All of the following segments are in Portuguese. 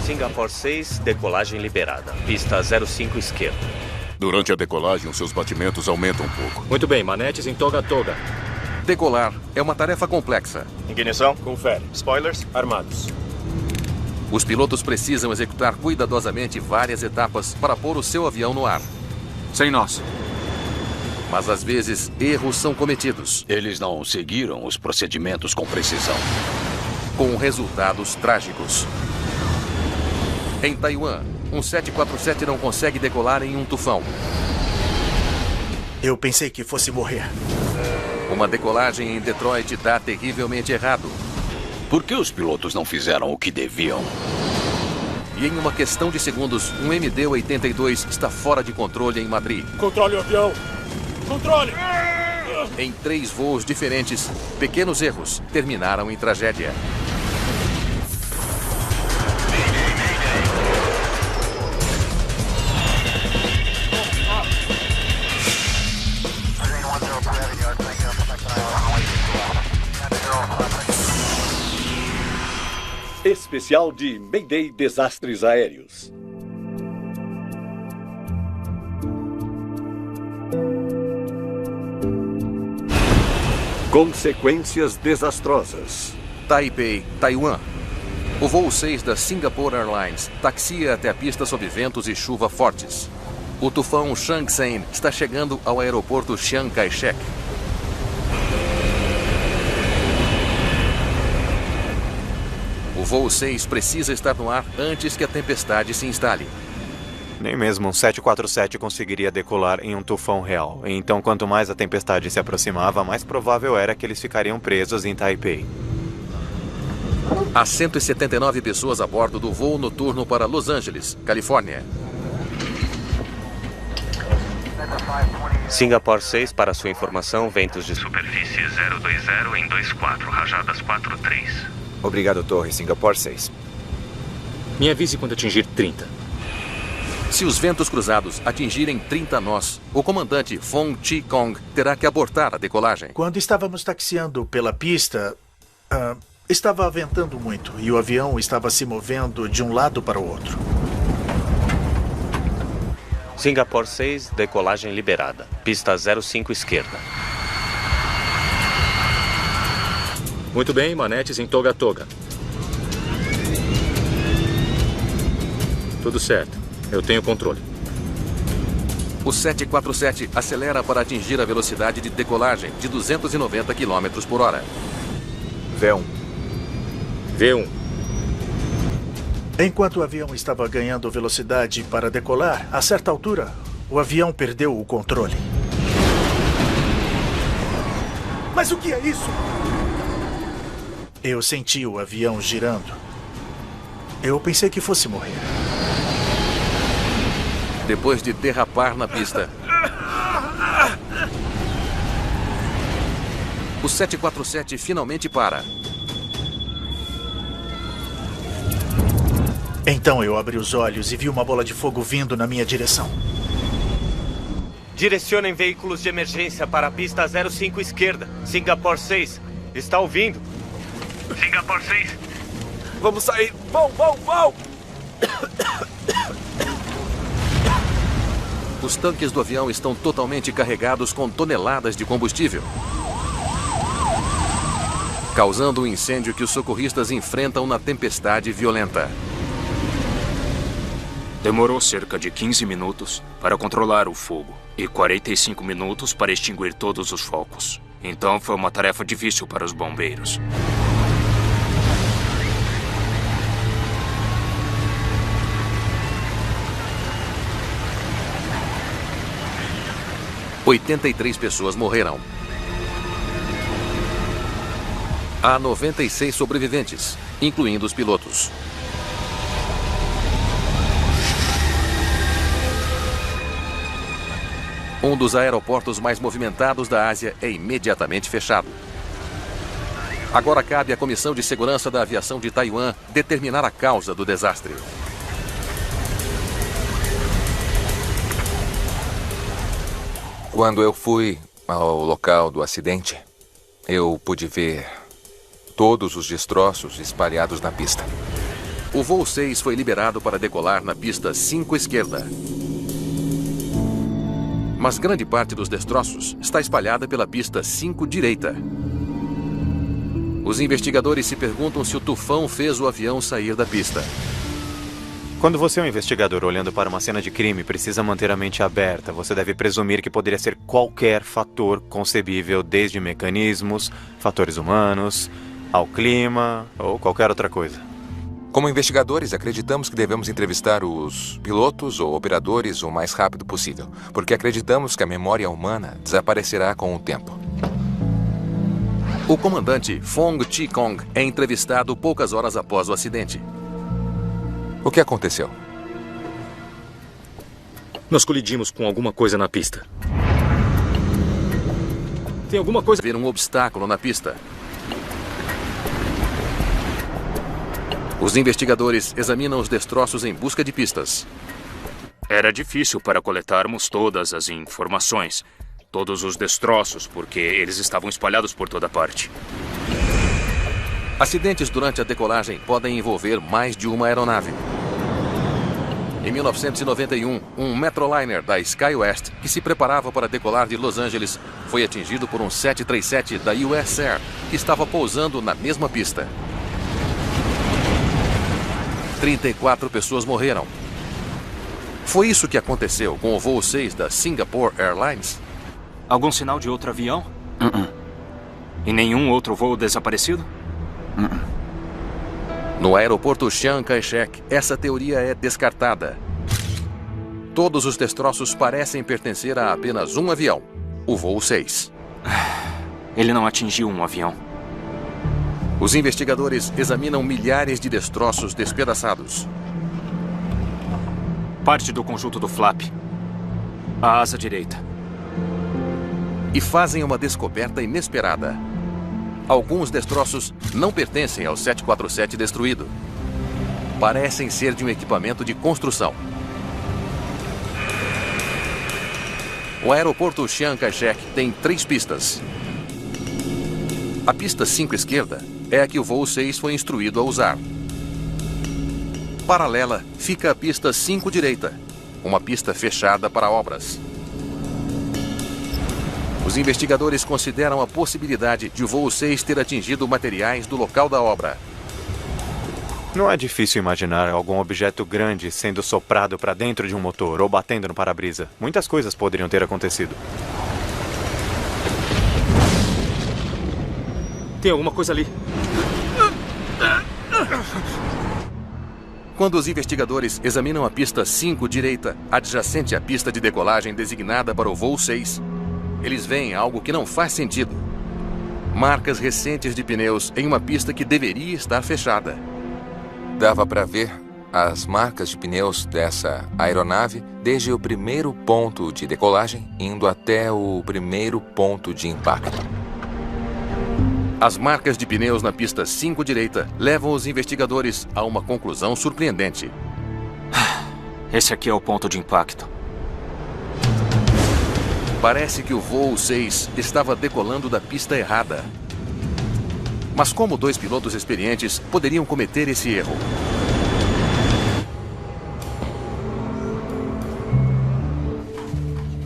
Singapore 6, decolagem liberada. Pista 05 esquerda. Durante a decolagem, os seus batimentos aumentam um pouco. Muito bem, manetes em toga a toga. Decolar é uma tarefa complexa. Ignição? Confere. Spoilers? Armados. Os pilotos precisam executar cuidadosamente várias etapas para pôr o seu avião no ar. Sem nós. Mas às vezes, erros são cometidos. Eles não seguiram os procedimentos com precisão. Com resultados trágicos. Em Taiwan, um 747 não consegue decolar em um tufão. Eu pensei que fosse morrer. Uma decolagem em Detroit dá terrivelmente errado. Por que os pilotos não fizeram o que deviam? E em uma questão de segundos, um MD-82 está fora de controle em Madrid. Controle o avião! Controle! Em 3 voos diferentes, pequenos erros terminaram em tragédia. Especial de Mayday Desastres Aéreos. Consequências desastrosas. Taipei, Taiwan. O voo 6 da Singapore Airlines taxia até a pista sob ventos e chuva fortes. O tufão Changsan está chegando ao aeroporto Chiang Kai-shek. O voo 6 precisa estar no ar antes que a tempestade se instale. Nem mesmo um 747 conseguiria decolar em um tufão real. Então, quanto mais a tempestade se aproximava, mais provável era que eles ficariam presos em Taipei. Há 179 pessoas a bordo do voo noturno para Los Angeles, Califórnia. Singapore 6, para sua informação, ventos de superfície 020 em 24, rajadas 43. Obrigado, Torre. Singapore 6. Me avise quando atingir 30. Se os ventos cruzados atingirem 30 nós, o comandante Fong Chi-kong terá que abortar a decolagem. Quando estávamos taxiando pela pista, estava ventando muito e o avião estava se movendo de um lado para o outro. Singapore 6, decolagem liberada. Pista 05 esquerda. Muito bem, manetes em toga a toga. Tudo certo. Eu tenho controle. O 747 acelera para atingir a velocidade de decolagem de 290 km por hora. V1. V1. Enquanto o avião estava ganhando velocidade para decolar, a certa altura, o avião perdeu o controle. Mas o que é isso? Eu senti o avião girando. Eu pensei que fosse morrer. Depois de derrapar na pista, o 747 finalmente para. Então eu abri os olhos e vi uma bola de fogo vindo na minha direção. Direcionem veículos de emergência para a pista 05 esquerda. Singapore 6. Está ouvindo? Singapore 6. Vamos sair! Vão! Os tanques do avião estão totalmente carregados com toneladas de combustível, causando um incêndio que os socorristas enfrentam na tempestade violenta. Demorou cerca de 15 minutos para controlar o fogo e 45 minutos para extinguir todos os focos. Então foi uma tarefa difícil para os bombeiros. – 83 pessoas morreram. Há 96 sobreviventes, incluindo os pilotos. Um dos aeroportos mais movimentados da Ásia é imediatamente fechado. Agora cabe à Comissão de Segurança da Aviação de Taiwan determinar a causa do desastre. Quando eu fui ao local do acidente, eu pude ver todos os destroços espalhados na pista. O voo 6 foi liberado para decolar na pista 5 esquerda. Mas grande parte dos destroços está espalhada pela pista 5 direita. Os investigadores se perguntam se o tufão fez o avião sair da pista. Quando você é um investigador olhando para uma cena de crime, precisa manter a mente aberta. Você deve presumir que poderia ser qualquer fator concebível, desde mecanismos, fatores humanos, ao clima ou qualquer outra coisa. Como investigadores, acreditamos que devemos entrevistar os pilotos ou operadores o mais rápido possível, porque acreditamos que a memória humana desaparecerá com o tempo. O comandante Fong Chi-kong é entrevistado poucas horas após o acidente. O que aconteceu? Nós colidimos com alguma coisa na pista. Tem alguma coisa... Ver um obstáculo na pista. Os investigadores examinam os destroços em busca de pistas. Era difícil para coletarmos todas as informações, todos os destroços, porque eles estavam espalhados por toda parte. Acidentes durante a decolagem podem envolver mais de uma aeronave. Em 1991, um Metroliner da SkyWest, que se preparava para decolar de Los Angeles, foi atingido por um 737 da US Air, que estava pousando na mesma pista. 34 pessoas morreram. Foi isso que aconteceu com o voo 6 da Singapore Airlines? Algum sinal de outro avião? E nenhum outro voo desaparecido? No aeroporto Chiang Kai-shek, essa teoria é descartada. Todos os destroços parecem pertencer a apenas um avião, o voo 6. Ele não atingiu um avião. Os investigadores examinam milhares de destroços despedaçados. Parte do conjunto do flap. A asa direita. E fazem uma descoberta inesperada. Alguns destroços não pertencem ao 747 destruído. Parecem ser de um equipamento de construção. O aeroporto Chiang Kai-shek tem 3 pistas. A pista 5 esquerda é a que o voo 6 foi instruído a usar. Paralela fica a pista 5 direita, uma pista fechada para obras. Os investigadores consideram a possibilidade de o voo 6 ter atingido materiais do local da obra. Não é difícil imaginar algum objeto grande sendo soprado para dentro de um motor ou batendo no para-brisa. Muitas coisas poderiam ter acontecido. Tem alguma coisa ali. Quando os investigadores examinam a pista 5 direita, adjacente à pista de decolagem designada para o voo 6, eles veem algo que não faz sentido. Marcas recentes de pneus em uma pista que deveria estar fechada. Dava para ver as marcas de pneus dessa aeronave desde o primeiro ponto de decolagem indo até o primeiro ponto de impacto. As marcas de pneus na pista 5 direita levam os investigadores a uma conclusão surpreendente. Esse aqui é o ponto de impacto. Parece que o voo 6 estava decolando da pista errada. Mas como 2 pilotos experientes poderiam cometer esse erro?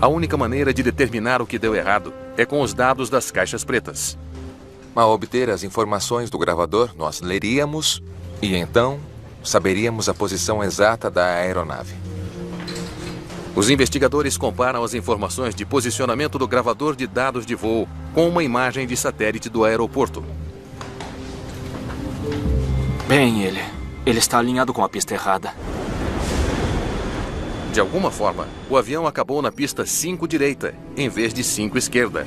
A única maneira de determinar o que deu errado é com os dados das caixas pretas. Ao obter as informações do gravador, nós leríamos e então saberíamos a posição exata da aeronave. Os investigadores comparam as informações de posicionamento do gravador de dados de voo com uma imagem de satélite do aeroporto. Bem, ele está alinhado com a pista errada. De alguma forma, o avião acabou na pista 5 direita, em vez de 5 esquerda.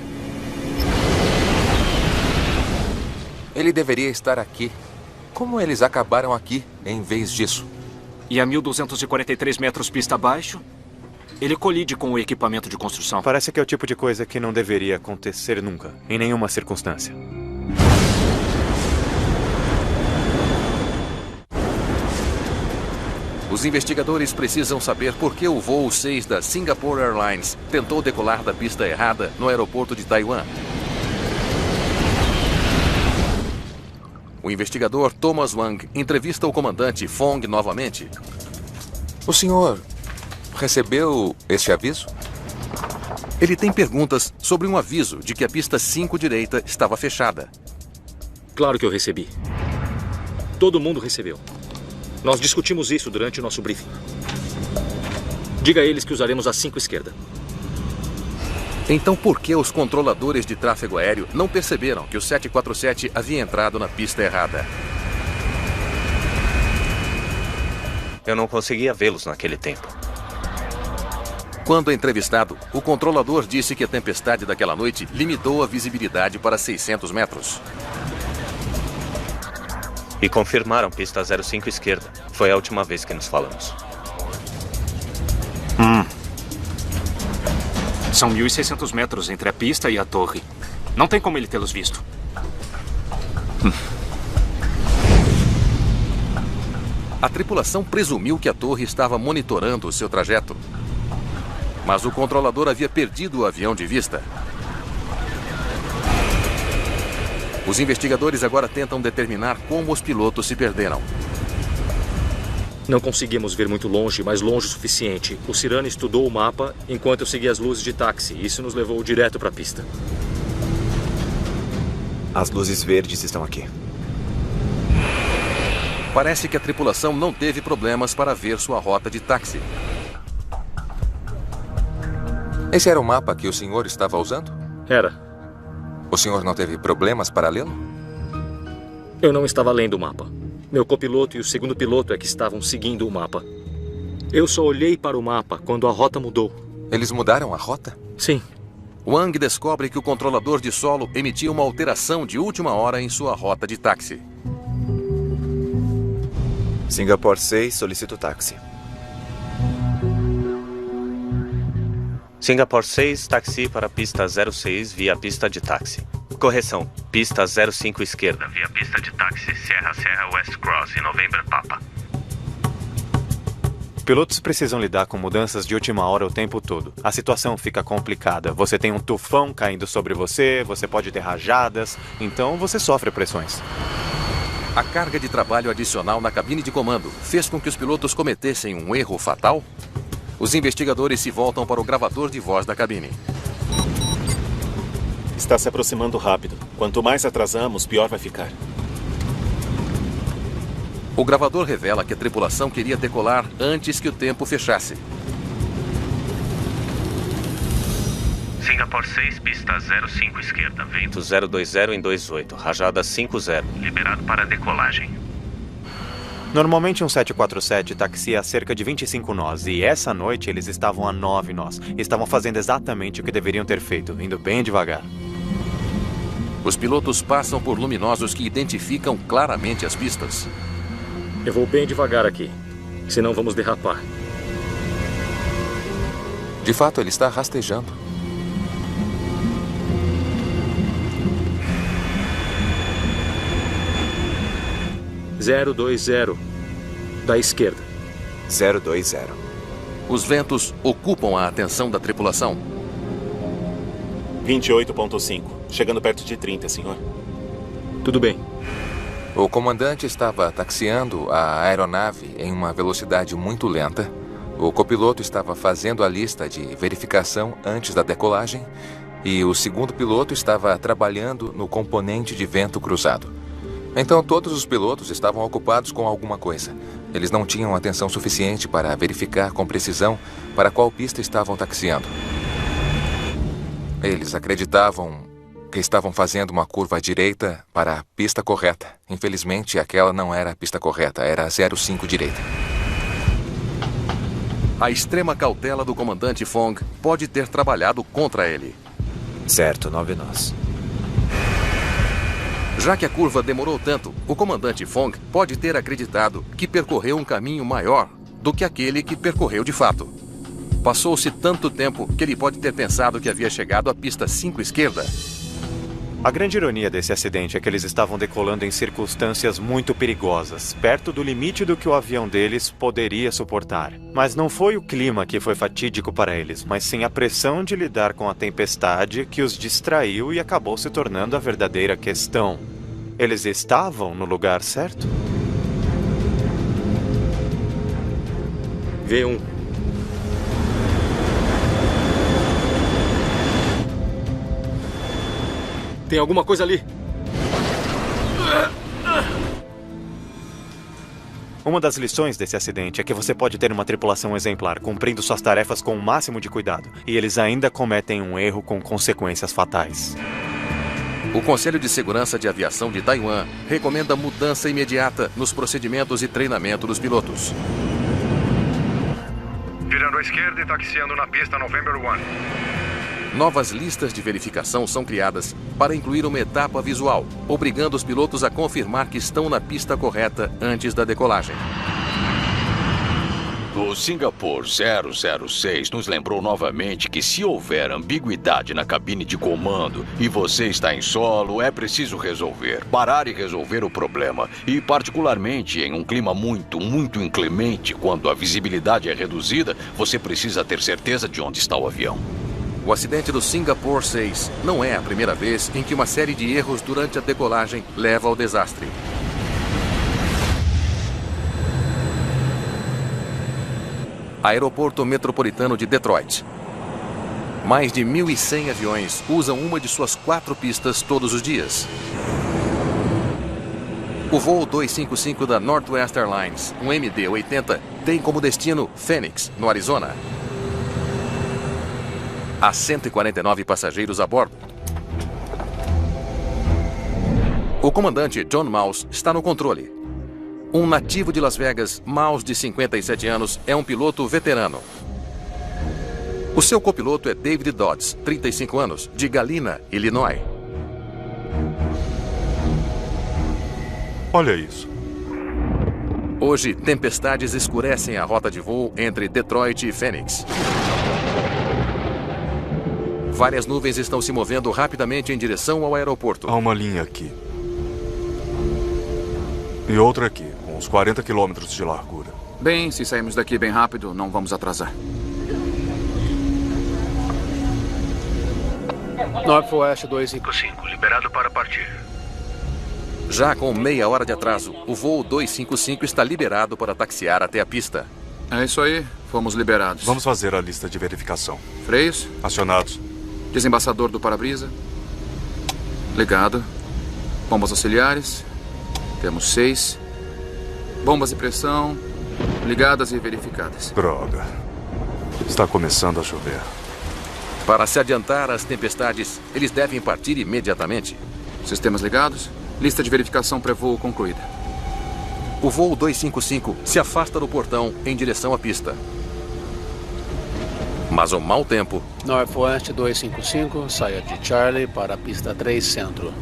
Ele deveria estar aqui. Como eles acabaram aqui, em vez disso? E a 1.243 metros pista abaixo, ele colide com o equipamento de construção. Parece que é o tipo de coisa que não deveria acontecer nunca, em nenhuma circunstância. Os investigadores precisam saber por que o voo 6 da Singapore Airlines tentou decolar da pista errada no aeroporto de Taiwan. O investigador Thomas Wang entrevista o comandante Fong novamente. O senhor recebeu este aviso? Ele tem perguntas sobre um aviso de que a pista 5 direita estava fechada. Claro que eu recebi. Todo mundo recebeu. Nós discutimos isso durante o nosso briefing. Diga a eles que usaremos a 5 esquerda. Então por que os controladores de tráfego aéreo não perceberam que o 747 havia entrado na pista errada? Eu não conseguia vê-los naquele tempo. Quando entrevistado, o controlador disse que a tempestade daquela noite limitou a visibilidade para 600 metros. E confirmaram pista 05 esquerda. Foi a última vez que nos falamos. São 1.600 metros entre a pista e a torre. Não tem como ele tê-los visto. A tripulação presumiu que a torre estava monitorando o seu trajeto. Mas o controlador havia perdido o avião de vista. Os investigadores agora tentam determinar como os pilotos se perderam. Não conseguimos ver muito longe, mas longe o suficiente. O Cyrano estudou o mapa enquanto eu seguia as luzes de táxi. Isso nos levou direto para a pista. As luzes verdes estão aqui. Parece que a tripulação não teve problemas para ver sua rota de táxi. Esse era o mapa que o senhor estava usando? Era. O senhor não teve problemas para lê-lo? Eu não estava lendo o mapa. Meu copiloto e o segundo piloto é que estavam seguindo o mapa. Eu só olhei para o mapa quando a rota mudou. Eles mudaram a rota? Sim. Wang descobre que o controlador de solo emitiu uma alteração de última hora em sua rota de táxi. Singapore 6, solicito táxi. Singapore 6, táxi para pista 06 via pista de táxi. Correção, pista 05 esquerda via pista de táxi Sierra West Cross em November Papa. Pilotos precisam lidar com mudanças de última hora o tempo todo. A situação fica complicada. Você tem um tufão caindo sobre você, você pode ter rajadas, então você sofre pressões. A carga de trabalho adicional na cabine de comando fez com que os pilotos cometessem um erro fatal? Os investigadores se voltam para o gravador de voz da cabine. Está se aproximando rápido. Quanto mais atrasamos, pior vai ficar. O gravador revela que a tripulação queria decolar antes que o tempo fechasse. Singapore 6, pista 05 esquerda, vento 020 em 28, rajada 50, liberado para decolagem. Normalmente um 747 taxia a cerca de 25 nós, e essa noite eles estavam a 9 nós. Estavam fazendo exatamente o que deveriam ter feito, indo bem devagar. Os pilotos passam por luminosos que identificam claramente as pistas. Eu vou bem devagar aqui, senão vamos derrapar. De fato, ele está rastejando. Zero 20 da esquerda. 020. Os ventos ocupam a atenção da tripulação. 28.5. Chegando perto de 30, senhor. Tudo bem. O comandante estava taxiando a aeronave em uma velocidade muito lenta. O copiloto estava fazendo a lista de verificação antes da decolagem e o segundo piloto estava trabalhando no componente de vento cruzado. Então todos os pilotos estavam ocupados com alguma coisa. Eles não tinham atenção suficiente para verificar com precisão para qual pista estavam taxiando. Eles acreditavam que estavam fazendo uma curva à direita para a pista correta. Infelizmente, aquela não era a pista correta, era a 05 direita. A extrema cautela do comandante Fong pode ter trabalhado contra ele. Certo, 9 nós. Já que a curva demorou tanto, o comandante Fong pode ter acreditado que percorreu um caminho maior do que aquele que percorreu de fato. Passou-se tanto tempo que ele pode ter pensado que havia chegado à pista 5 esquerda. A grande ironia desse acidente é que eles estavam decolando em circunstâncias muito perigosas, perto do limite do que o avião deles poderia suportar. Mas não foi o clima que foi fatídico para eles, mas sim a pressão de lidar com a tempestade que os distraiu e acabou se tornando a verdadeira questão. Eles estavam no lugar certo? V1. Tem alguma coisa ali. Uma das lições desse acidente é que você pode ter uma tripulação exemplar, cumprindo suas tarefas com o máximo de cuidado, e eles ainda cometem um erro com consequências fatais. O Conselho de Segurança de Aviação de Taiwan recomenda mudança imediata nos procedimentos e treinamento dos pilotos. Virando à esquerda e taxiando na pista November 1. Novas listas de verificação são criadas para incluir uma etapa visual, obrigando os pilotos a confirmar que estão na pista correta antes da decolagem. O Singapore 006 nos lembrou novamente que se houver ambiguidade na cabine de comando e você está em solo, é preciso resolver, parar e resolver o problema. E particularmente em um clima muito inclemente, quando a visibilidade é reduzida, você precisa ter certeza de onde está o avião. O acidente do Singapore 6 não é a primeira vez em que uma série de erros durante a decolagem leva ao desastre. Aeroporto Metropolitano de Detroit. Mais de 1.100 aviões usam uma de suas 4 pistas todos os dias. O voo 255 da Northwest Airlines, um MD-80, tem como destino Phoenix, no Arizona. Há 149 passageiros a bordo. O comandante John Mouse está no controle. Um nativo de Las Vegas, Mouse, de 57 anos, é um piloto veterano. O seu copiloto é David Dodds, 35 anos, de Galena, Illinois. Olha isso. Hoje, tempestades escurecem a rota de voo entre Detroit e Phoenix. Várias nuvens estão se movendo rapidamente em direção ao aeroporto. Há uma linha aqui. E outra aqui, com uns 40 quilômetros de largura. Bem, se sairmos daqui bem rápido, não vamos atrasar. Northwest 255, liberado para partir. Já com meia hora de atraso, o voo 255 está liberado para taxiar até a pista. É isso aí, fomos liberados. Vamos fazer a lista de verificação. Freios? Acionados. Desembaçador do para-brisa. Ligado. Bombas auxiliares. Temos 6. Bombas de pressão. Ligadas e verificadas. Droga. Está começando a chover. Para se adiantar às tempestades, eles devem partir imediatamente. Sistemas ligados. Lista de verificação pré-voo concluída. O voo 255 se afasta do portão em direção à pista. Mas o mau tempo... Northwest 255, saia de Charlie para a pista 3 Centro.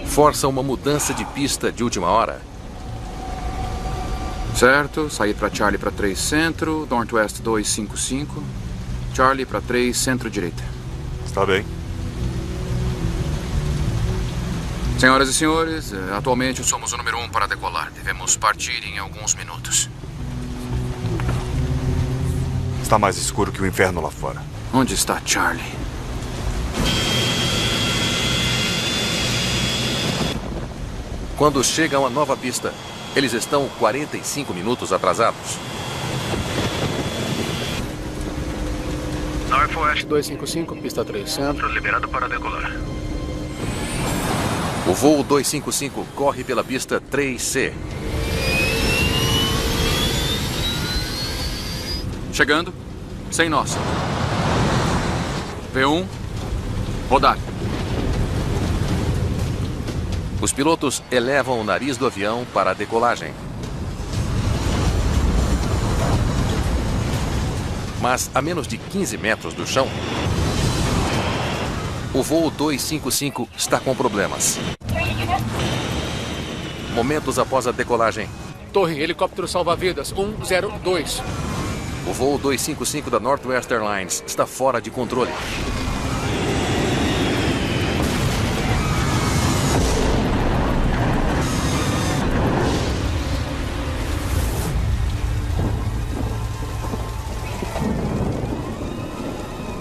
Força uma mudança de pista de última hora. Certo, sair para Charlie para 3 Centro, Northwest 255. Charlie para 3 Centro direita. Está bem. Senhoras e senhores, atualmente somos o número 1 para decolar. Devemos partir em alguns minutos. Está mais escuro que o inferno lá fora. Onde está Charlie? Quando chegam à nova pista, eles estão 45 minutos atrasados. Northwest 255, pista 3 Centro, liberado para decolar. O voo 255 corre pela pista 3C. Chegando. Sem nós. V1. Rodar. Os pilotos elevam o nariz do avião para a decolagem. Mas a menos de 15 metros do chão, o voo 255 está com problemas. Momentos após a decolagem. Torre, helicóptero salva-vidas, 102. O voo 255 da Northwest Airlines está fora de controle.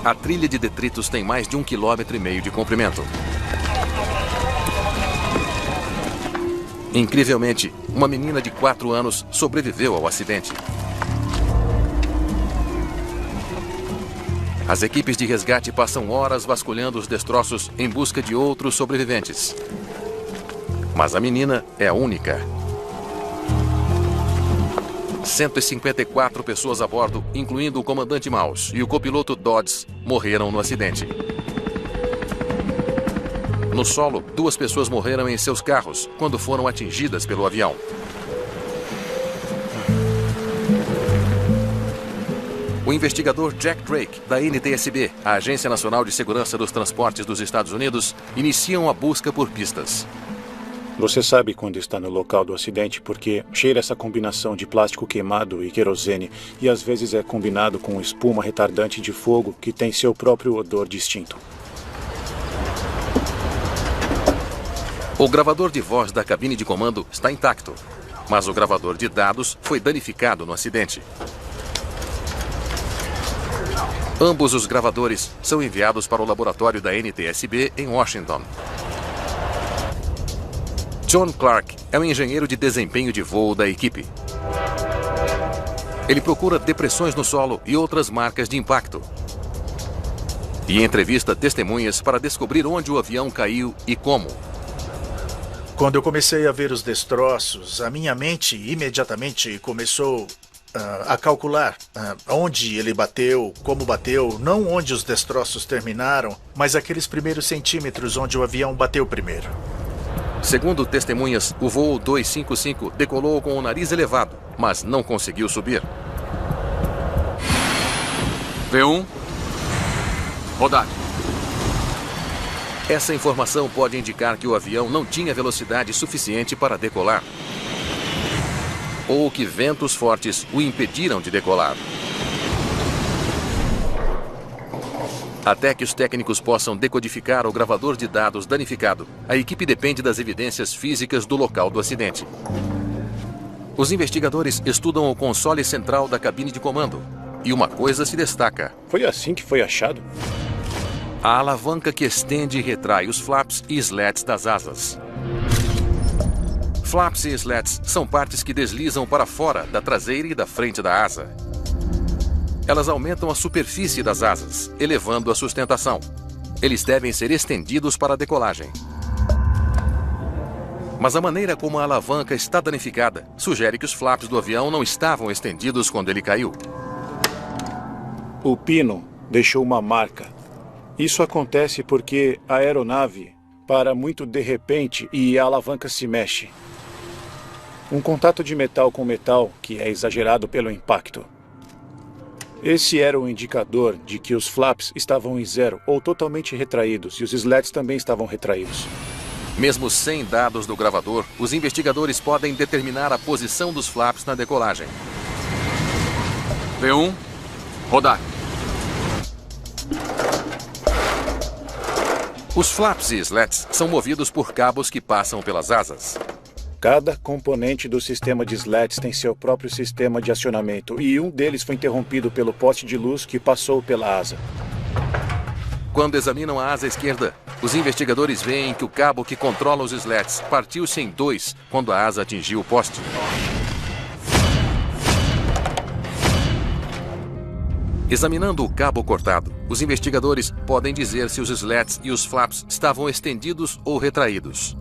A trilha de detritos tem mais de 1,5 km de comprimento. Incrivelmente, uma menina de 4 anos sobreviveu ao acidente. As equipes de resgate passam horas vasculhando os destroços em busca de outros sobreviventes. Mas a menina é a única. 154 pessoas a bordo, incluindo o comandante Mouse e o copiloto Dodds, morreram no acidente. No solo, 2 pessoas morreram em seus carros quando foram atingidas pelo avião. O investigador Jack Drake, da NTSB, a Agência Nacional de Segurança dos Transportes dos Estados Unidos, iniciam a busca por pistas. Você sabe quando está no local do acidente porque cheira essa combinação de plástico queimado e querosene e às vezes é combinado com espuma retardante de fogo que tem seu próprio odor distinto. O gravador de voz da cabine de comando está intacto, mas o gravador de dados foi danificado no acidente. Ambos os gravadores são enviados para o laboratório da NTSB em Washington. John Clark é um engenheiro de desempenho de voo da equipe. Ele procura depressões no solo e outras marcas de impacto. E entrevista testemunhas para descobrir onde o avião caiu e como. Quando eu comecei a ver os destroços, a minha mente imediatamente começou a calcular onde ele bateu, como bateu, não onde os destroços terminaram, mas aqueles primeiros centímetros onde o avião bateu primeiro. Segundo testemunhas, o voo 255 decolou com o nariz elevado, mas não conseguiu subir. V1, rodar. Essa informação pode indicar que o avião não tinha velocidade suficiente para decolar, ou que ventos fortes o impediram de decolar. Até que os técnicos possam decodificar o gravador de dados danificado, a equipe depende das evidências físicas do local do acidente. Os investigadores estudam o console central da cabine de comando, e uma coisa se destaca. Foi assim que foi achado? A alavanca que estende e retrai os flaps e slats das asas. Flaps e slats são partes que deslizam para fora da traseira e da frente da asa. Elas aumentam a superfície das asas, elevando a sustentação. Eles devem ser estendidos para a decolagem. Mas a maneira como a alavanca está danificada sugere que os flaps do avião não estavam estendidos quando ele caiu. O pino deixou uma marca. Isso acontece porque a aeronave para muito de repente e a alavanca se mexe. Um contato de metal com metal que é exagerado pelo impacto. Esse era o indicador de que os flaps estavam em zero ou totalmente retraídos e os slats também estavam retraídos. Mesmo sem dados do gravador, os investigadores podem determinar a posição dos flaps na decolagem. V1, rodar. Os flaps e slats são movidos por cabos que passam pelas asas. Cada componente do sistema de slats tem seu próprio sistema de acionamento e um deles foi interrompido pelo poste de luz que passou pela asa. Quando examinam a asa esquerda, os investigadores veem que o cabo que controla os slats partiu-se em 2 quando a asa atingiu o poste. Examinando o cabo cortado, os investigadores podem dizer se os slats e os flaps estavam estendidos ou retraídos.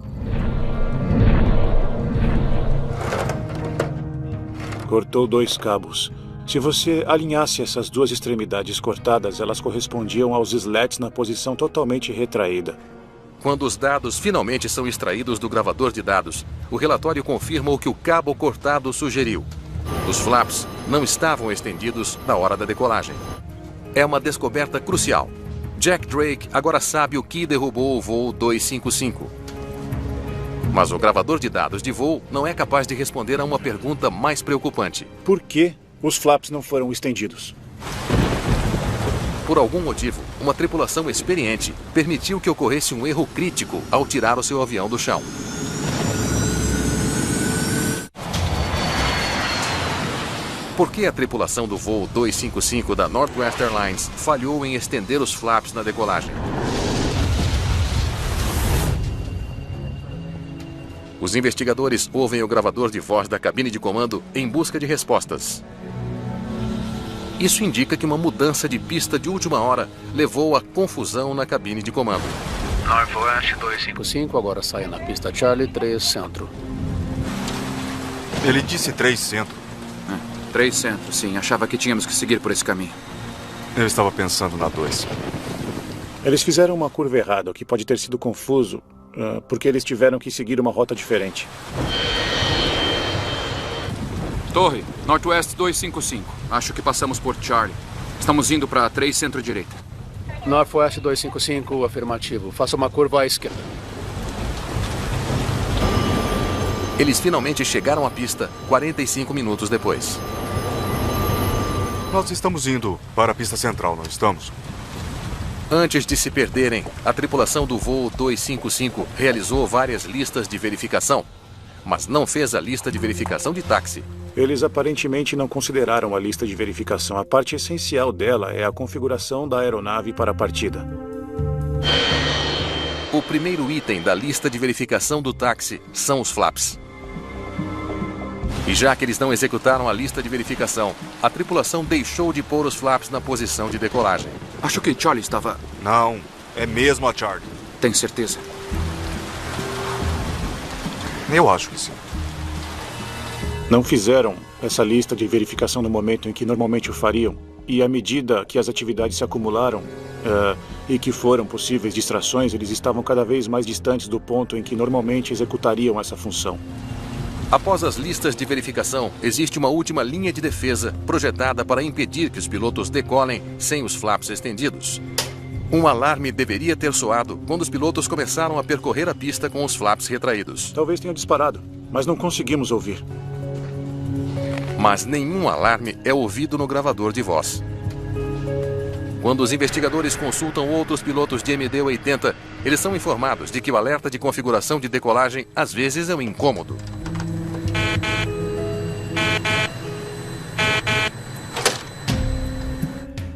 Cortou 2 cabos. Se você alinhasse essas 2 extremidades cortadas, elas correspondiam aos slats na posição totalmente retraída. Quando os dados finalmente são extraídos do gravador de dados, o relatório confirma o que o cabo cortado sugeriu. Os flaps não estavam estendidos na hora da decolagem. É uma descoberta crucial. Jack Drake agora sabe o que derrubou o voo 255. Mas o gravador de dados de voo não é capaz de responder a uma pergunta mais preocupante. Por que os flaps não foram estendidos? Por algum motivo, uma tripulação experiente permitiu que ocorresse um erro crítico ao tirar o seu avião do chão. Por que a tripulação do voo 255 da Northwest Airlines falhou em estender os flaps na decolagem? Os investigadores ouvem o gravador de voz da cabine de comando em busca de respostas. Isso indica que uma mudança de pista de última hora levou a confusão na cabine de comando. Northwest 255, agora saia na pista Charlie 3 centro. Ele disse 3 centro. 3 centro, sim. Achava que tínhamos que seguir por esse caminho. Eu estava pensando na 2. Eles fizeram uma curva errada, o que pode ter sido confuso, porque eles tiveram que seguir uma rota diferente. Torre, Northwest 255. Acho que passamos por Charlie. Estamos indo para 3 centro-direita. Northwest 255, afirmativo. Faça uma curva à esquerda. Eles finalmente chegaram à pista 45 minutos depois. Nós estamos indo para a pista central, não estamos? Antes de se perderem, a tripulação do voo 255 realizou várias listas de verificação, mas não fez a lista de verificação de táxi. Eles aparentemente não consideraram a lista de verificação. A parte essencial dela é a configuração da aeronave para a partida. O primeiro item da lista de verificação do táxi são os flaps. E já que eles não executaram a lista de verificação, a tripulação deixou de pôr os flaps na posição de decolagem. Acho que Charlie estava... Não, é mesmo a Charlie. Tem certeza? Eu acho que sim. Não fizeram essa lista de verificação no momento em que normalmente o fariam. E à medida que as atividades se acumularam e que foram possíveis distrações, eles estavam cada vez mais distantes do ponto em que normalmente executariam essa função. Após as listas de verificação, existe uma última linha de defesa projetada para impedir que os pilotos decolem sem os flaps estendidos. Um alarme deveria ter soado quando os pilotos começaram a percorrer a pista com os flaps retraídos. Talvez tenham disparado, mas não conseguimos ouvir. Mas nenhum alarme é ouvido no gravador de voz. Quando os investigadores consultam outros pilotos de MD-80, eles são informados de que o alerta de configuração de decolagem às vezes é um incômodo.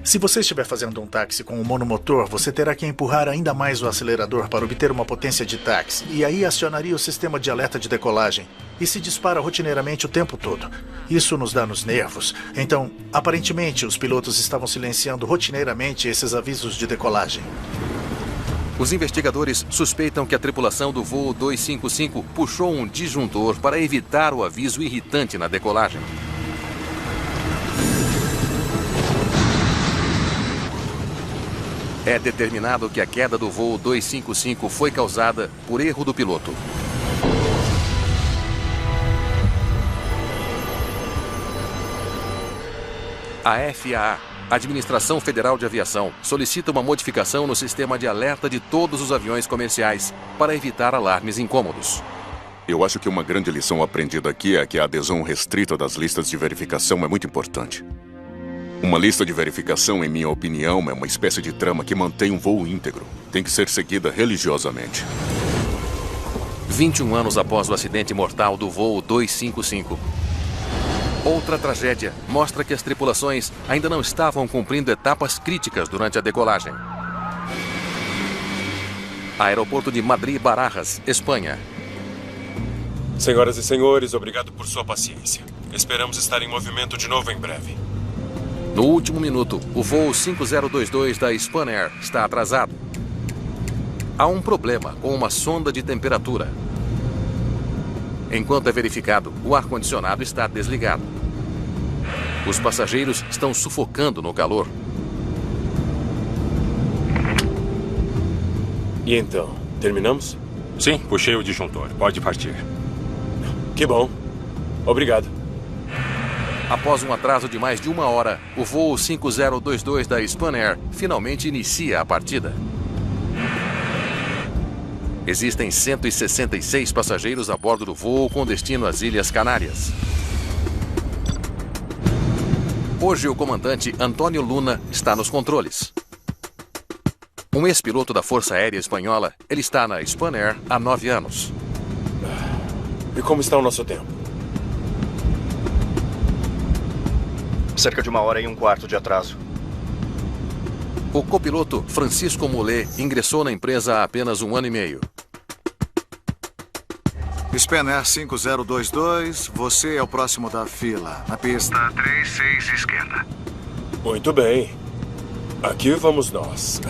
Se você estiver fazendo um táxi com um monomotor, você terá que empurrar ainda mais o acelerador para obter uma potência de táxi, e aí acionaria o sistema de alerta de decolagem, e se dispara rotineiramente o tempo todo. Isso nos dá nos nervos. Então, aparentemente, os pilotos estavam silenciando rotineiramente esses avisos de decolagem. Os investigadores suspeitam que a tripulação do voo 255 puxou um disjuntor para evitar o aviso irritante na decolagem. É determinado que a queda do voo 255 foi causada por erro do piloto. A FAA, Administração Federal de Aviação, solicita uma modificação no sistema de alerta de todos os aviões comerciais para evitar alarmes incômodos. Eu acho que uma grande lição aprendida aqui é que a adesão restrita das listas de verificação é muito importante. Uma lista de verificação, em minha opinião, é uma espécie de trama que mantém um voo íntegro. Tem que ser seguida religiosamente. 21 anos após o acidente mortal do voo 255. Outra tragédia mostra que as tripulações ainda não estavam cumprindo etapas críticas durante a decolagem. Aeroporto de Madrid-Barajas, Espanha. Senhoras e senhores, obrigado por sua paciência. Esperamos estar em movimento de novo em breve. No último minuto, o voo 5022 da Spanair está atrasado. Há um problema com uma sonda de temperatura. Enquanto é verificado, o ar-condicionado está desligado. Os passageiros estão sufocando no calor. E então, terminamos? Sim, puxei o disjuntor. Pode partir. Que bom. Obrigado. Após um atraso de mais de 1 hora, o voo 5022 da Spanair finalmente inicia a partida. Existem 166 passageiros a bordo do voo com destino às Ilhas Canárias. Hoje, o comandante Antônio Luna está nos controles. Um ex-piloto da Força Aérea Espanhola, ele está na Spanair há 9 anos. E como está o nosso tempo? Cerca de 1 hora e 1/4 de atraso. O copiloto Francisco Molé ingressou na empresa há apenas 1 ano e meio. Spanair 5022, você é o próximo da fila. Na pista 36 esquerda. Muito bem. Aqui vamos nós.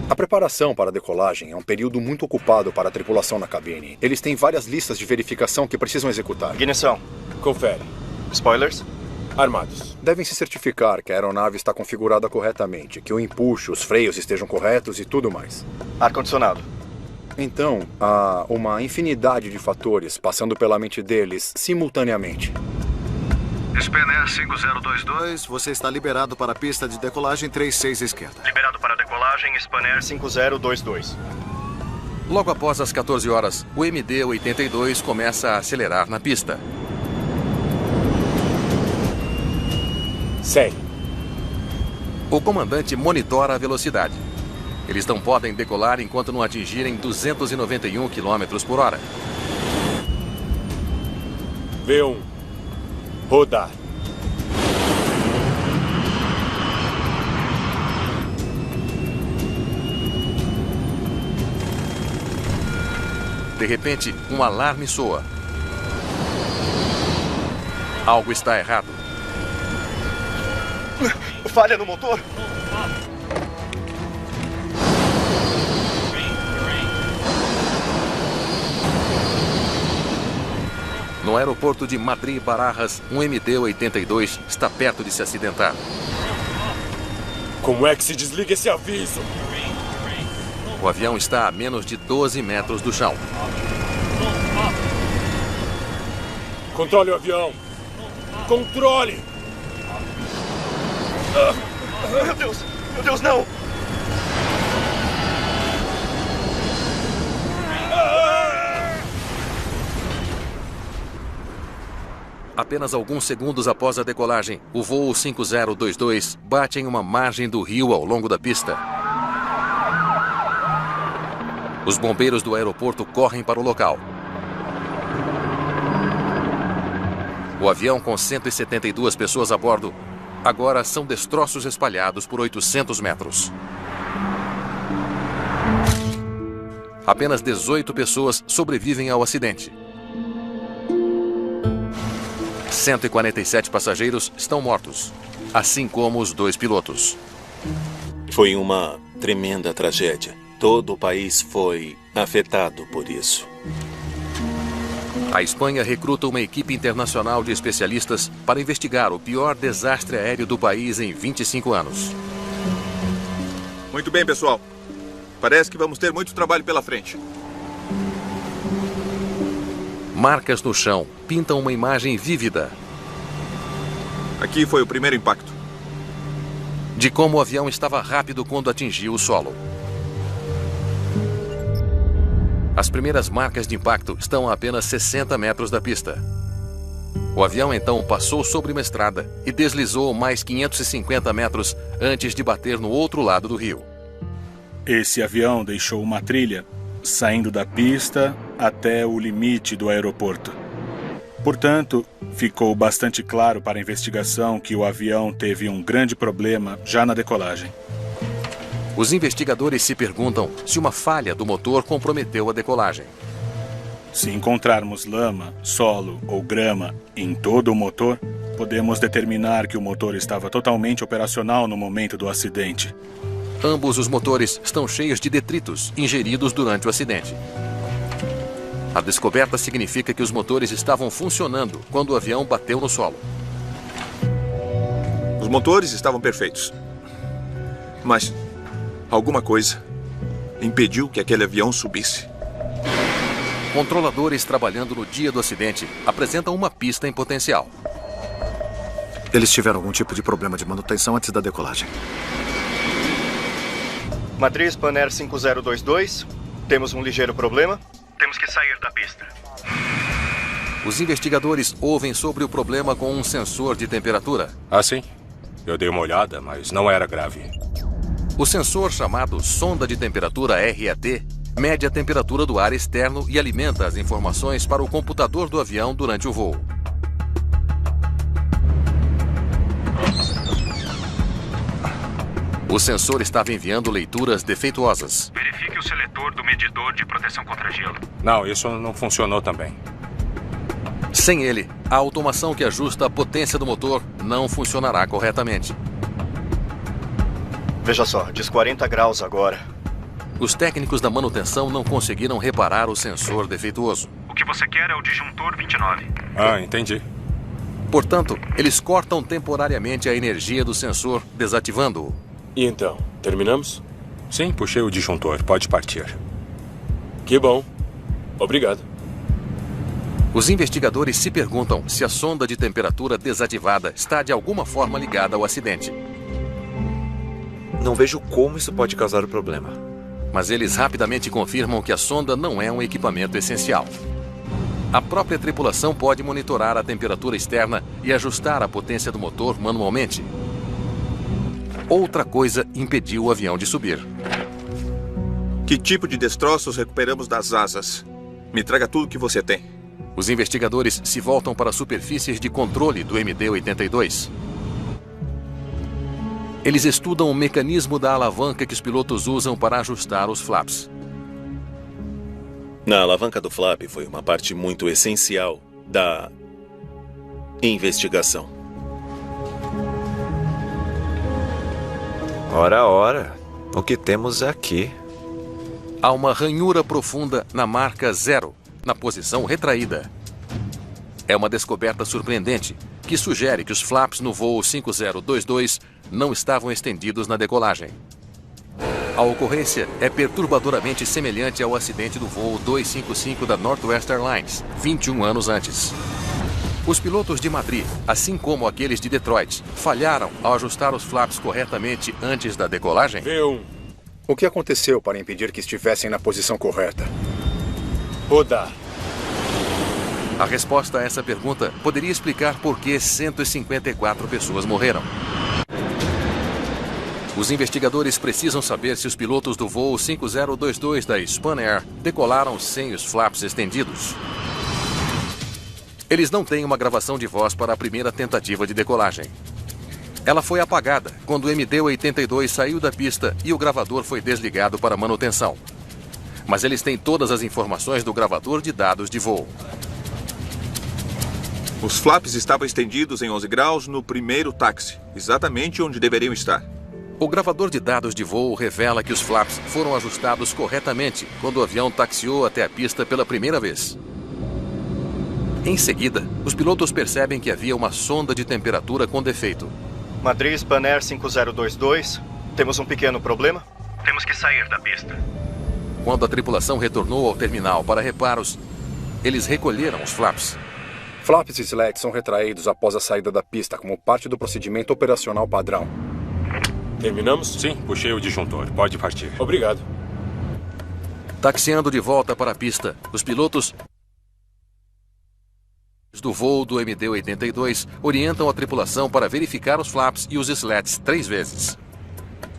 A preparação para a decolagem é um período muito ocupado para a tripulação na cabine. Eles têm várias listas de verificação que precisam executar. Ignição. Confere. Spoilers. Armados. Devem se certificar que a aeronave está configurada corretamente, que o empuxo, os freios estejam corretos e tudo mais. Ar-condicionado. Então, há uma infinidade de fatores passando pela mente deles simultaneamente. Spanair 5022, você está liberado para a pista de decolagem 36 esquerda. Liberado para a decolagem, Spanair 5022. Logo após as 14 horas, o MD-82 começa a acelerar na pista. Segue. O comandante monitora a velocidade. Eles não podem decolar enquanto não atingirem 291 km por hora. V1. Rodar. De repente, um alarme soa. Algo está errado. Falha no motor. No aeroporto de Madrid-Barajas, um MD-82 está perto de se acidentar. Como é que se desliga esse aviso? O avião está a menos de 12 metros do chão. Controle o avião. Controle! Meu Deus, não! Apenas alguns segundos após a decolagem, o voo 5022 bate em uma margem do rio ao longo da pista. Os bombeiros do aeroporto correm para o local. O avião, com 172 pessoas a bordo, agora são destroços espalhados por 800 metros. Apenas 18 pessoas sobrevivem ao acidente. 147 passageiros estão mortos, assim como os 2 pilotos. Foi uma tremenda tragédia. Todo o país foi afetado por isso. A Espanha recruta uma equipe internacional de especialistas para investigar o pior desastre aéreo do país em 25 anos. Muito bem, pessoal. Parece que vamos ter muito trabalho pela frente. Marcas no chão pintam uma imagem vívida. Aqui foi o primeiro impacto. De como o avião estava rápido quando atingiu o solo. As primeiras marcas de impacto estão a apenas 60 metros da pista. O avião então passou sobre uma estrada e deslizou mais 550 metros antes de bater no outro lado do rio. Esse avião deixou uma trilha saindo da pista até o limite do aeroporto. Portanto, ficou bastante claro para a investigação que o avião teve um grande problema já na decolagem. Os investigadores se perguntam se uma falha do motor comprometeu a decolagem. Se encontrarmos lama, solo ou grama em todo o motor, podemos determinar que o motor estava totalmente operacional no momento do acidente. Ambos os motores estão cheios de detritos ingeridos durante o acidente. A descoberta significa que os motores estavam funcionando quando o avião bateu no solo. Os motores estavam perfeitos. Mas alguma coisa impediu que aquele avião subisse. Controladores trabalhando no dia do acidente apresentam uma pista em potencial. Eles tiveram algum tipo de problema de manutenção antes da decolagem. Matriz Spanair 5022. Temos um ligeiro problema. Temos que sair da pista. Os investigadores ouvem sobre o problema com um sensor de temperatura. Ah, sim? Eu dei uma olhada, mas não era grave. O sensor, chamado sonda de temperatura RAT, mede a temperatura do ar externo e alimenta as informações para o computador do avião durante o voo. O sensor estava enviando leituras defeituosas. Verifique o seletor do medidor de proteção contra gelo. Não, isso não funcionou também. Sem ele, a automação que ajusta a potência do motor não funcionará corretamente. Veja só, diz 40 graus agora. Os técnicos da manutenção não conseguiram reparar o sensor defeituoso. O que você quer é o disjuntor 29. Ah, entendi. Portanto, eles cortam temporariamente a energia do sensor, desativando-o. E então, terminamos? Sim, puxei o disjuntor. Pode partir. Que bom. Obrigado. Os investigadores se perguntam se a sonda de temperatura desativada está de alguma forma ligada ao acidente. Não vejo como isso pode causar o problema. Mas eles rapidamente confirmam que a sonda não é um equipamento essencial. A própria tripulação pode monitorar a temperatura externa e ajustar a potência do motor manualmente. Outra coisa impediu o avião de subir. Que tipo de destroços recuperamos das asas? Me traga tudo que você tem. Os investigadores se voltam para as superfícies de controle do MD-82. Eles estudam o mecanismo da alavanca que os pilotos usam para ajustar os flaps. Na alavanca do flap foi uma parte muito essencial da investigação. Ora, o que temos aqui? Há uma ranhura profunda na marca 0, na posição retraída. É uma descoberta surpreendente, que sugere que os flaps no voo 5022 não estavam estendidos na decolagem. A ocorrência é perturbadoramente semelhante ao acidente do voo 255 da Northwest Airlines, 21 anos antes. Os pilotos de Madrid, assim como aqueles de Detroit, falharam ao ajustar os flaps corretamente antes da decolagem? V1. O que aconteceu para impedir que estivessem na posição correta? Rodar. A resposta a essa pergunta poderia explicar por que 154 pessoas morreram. Os investigadores precisam saber se os pilotos do voo 5022 da Spanair decolaram sem os flaps estendidos. Eles não têm uma gravação de voz para a primeira tentativa de decolagem. Ela foi apagada quando o MD-82 saiu da pista e o gravador foi desligado para manutenção. Mas eles têm todas as informações do gravador de dados de voo. Os flaps estavam estendidos em 11 graus no primeiro táxi, exatamente onde deveriam estar. O gravador de dados de voo revela que os flaps foram ajustados corretamente quando o avião taxiou até a pista pela primeira vez. Em seguida, os pilotos percebem que havia uma sonda de temperatura com defeito. Madrid Spanair 5022, temos um pequeno problema? Temos que sair da pista. Quando a tripulação retornou ao terminal para reparos, eles recolheram os flaps. Flaps e slats são retraídos após a saída da pista como parte do procedimento operacional padrão. Terminamos? Sim, puxei o disjuntor. Pode partir. Obrigado. Taxiando de volta para a pista, os pilotos do voo do MD-82 orientam a tripulação para verificar os flaps e os slats 3 vezes.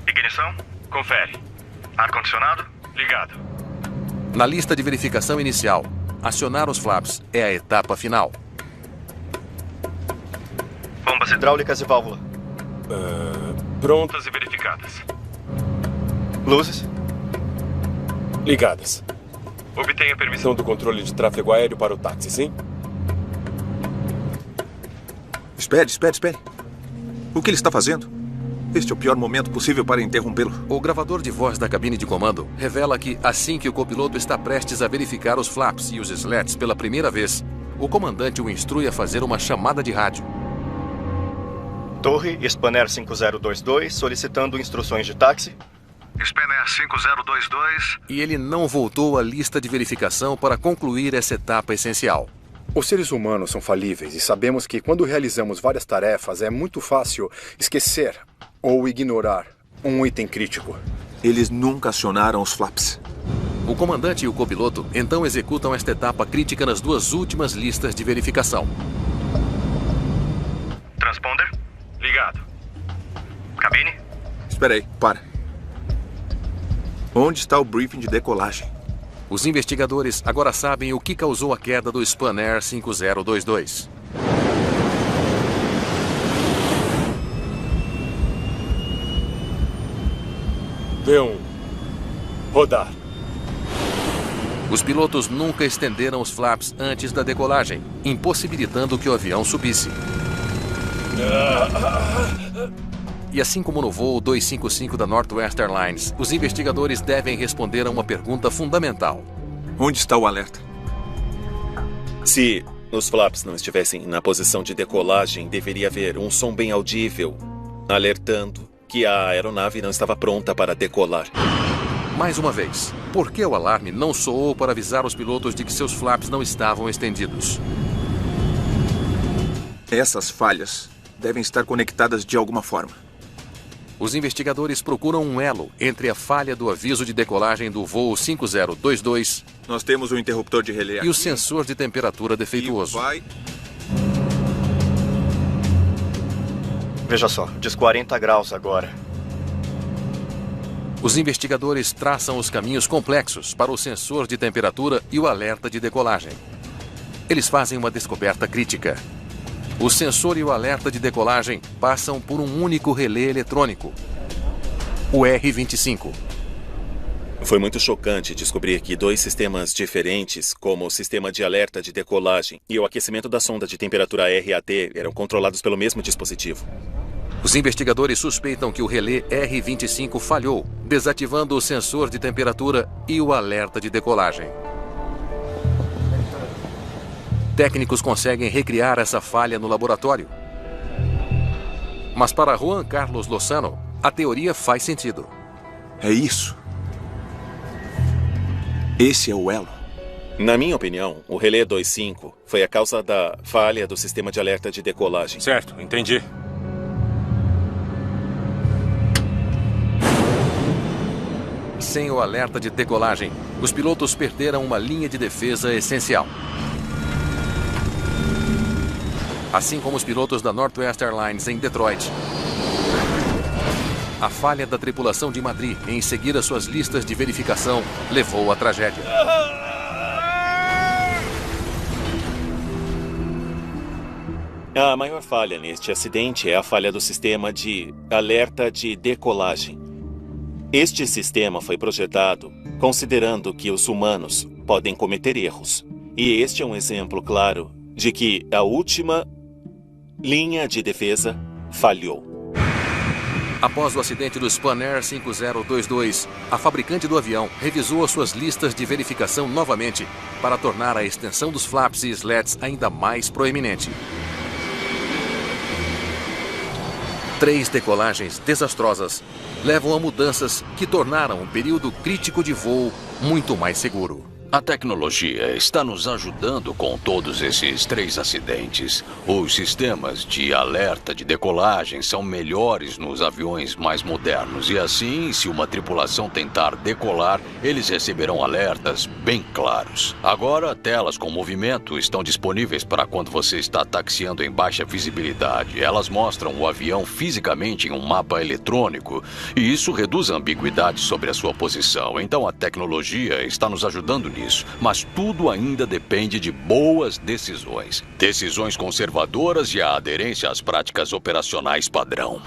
Ignição, confere. Ar-condicionado, ligado. Na lista de verificação inicial, acionar os flaps é a etapa final. Bombas hidráulicas e válvula. Prontas e verificadas. Luzes. Ligadas. Obtenha permissão do controle de tráfego aéreo para o táxi, sim? Espere. O que ele está fazendo? Este é o pior momento possível para interrompê-lo. O gravador de voz da cabine de comando revela que, assim que o copiloto está prestes a verificar os flaps e os slats pela primeira vez, o comandante o instrui a fazer uma chamada de rádio. Torre, Spanair 5022, solicitando instruções de táxi. Spanair 5022. E ele não voltou à lista de verificação para concluir essa etapa essencial. Os seres humanos são falíveis e sabemos que quando realizamos várias tarefas é muito fácil esquecer ou ignorar um item crítico. Eles nunca acionaram os flaps. O comandante e o copiloto então executam esta etapa crítica nas 2 últimas listas de verificação. Transponder, ligado. Cabine. Espera aí, para. Onde está o briefing de decolagem? Os investigadores agora sabem o que causou a queda do Spanair 5022. V1. Rodar. Os pilotos nunca estenderam os flaps antes da decolagem, impossibilitando que o avião subisse. E assim como no voo 255 da Northwest Airlines, os investigadores devem responder a uma pergunta fundamental. Onde está o alerta? Se os flaps não estivessem na posição de decolagem, deveria haver um som bem audível, alertando que a aeronave não estava pronta para decolar. Mais uma vez, por que o alarme não soou para avisar os pilotos de que seus flaps não estavam estendidos? Essas falhas devem estar conectadas de alguma forma. Os investigadores procuram um elo entre a falha do aviso de decolagem do voo 5022. Nós temos o interruptor de relé e o sensor de temperatura defeituoso. Veja só, diz 40 graus agora. Os investigadores traçam os caminhos complexos para o sensor de temperatura e o alerta de decolagem. Eles fazem uma descoberta crítica. O sensor e o alerta de decolagem passam por um único relé eletrônico, o R25. Foi muito chocante descobrir que dois sistemas diferentes, como o sistema de alerta de decolagem e o aquecimento da sonda de temperatura RAT, eram controlados pelo mesmo dispositivo. Os investigadores suspeitam que o relé R25 falhou, desativando o sensor de temperatura e o alerta de decolagem. Técnicos conseguem recriar essa falha no laboratório. Mas para Juan Carlos Lozano, a teoria faz sentido. É isso. Esse é o elo. Na minha opinião, o relé 25 foi a causa da falha do sistema de alerta de decolagem. Certo, entendi. Sem o alerta de decolagem, os pilotos perderam uma linha de defesa essencial. Assim como os pilotos da Northwest Airlines em Detroit. A falha da tripulação de Madrid em seguir as suas listas de verificação levou à tragédia. A maior falha neste acidente é a falha do sistema de alerta de decolagem. Este sistema foi projetado considerando que os humanos podem cometer erros. E este é um exemplo claro de que a última linha de defesa falhou. Após o acidente do Spanair 5022, a fabricante do avião revisou as suas listas de verificação novamente para tornar a extensão dos flaps e slats ainda mais proeminente. 3 decolagens desastrosas levam a mudanças que tornaram um período crítico de voo muito mais seguro. A tecnologia está nos ajudando com todos esses 3 acidentes. Os sistemas de alerta de decolagem são melhores nos aviões mais modernos. E assim, se uma tripulação tentar decolar, eles receberão alertas bem claros. Agora, telas com movimento estão disponíveis para quando você está taxiando em baixa visibilidade. Elas mostram o avião fisicamente em um mapa eletrônico. E isso reduz a ambiguidade sobre a sua posição. Então, a tecnologia está nos ajudando nisso. Mas tudo ainda depende de boas decisões. Decisões conservadoras e a aderência às práticas operacionais padrão.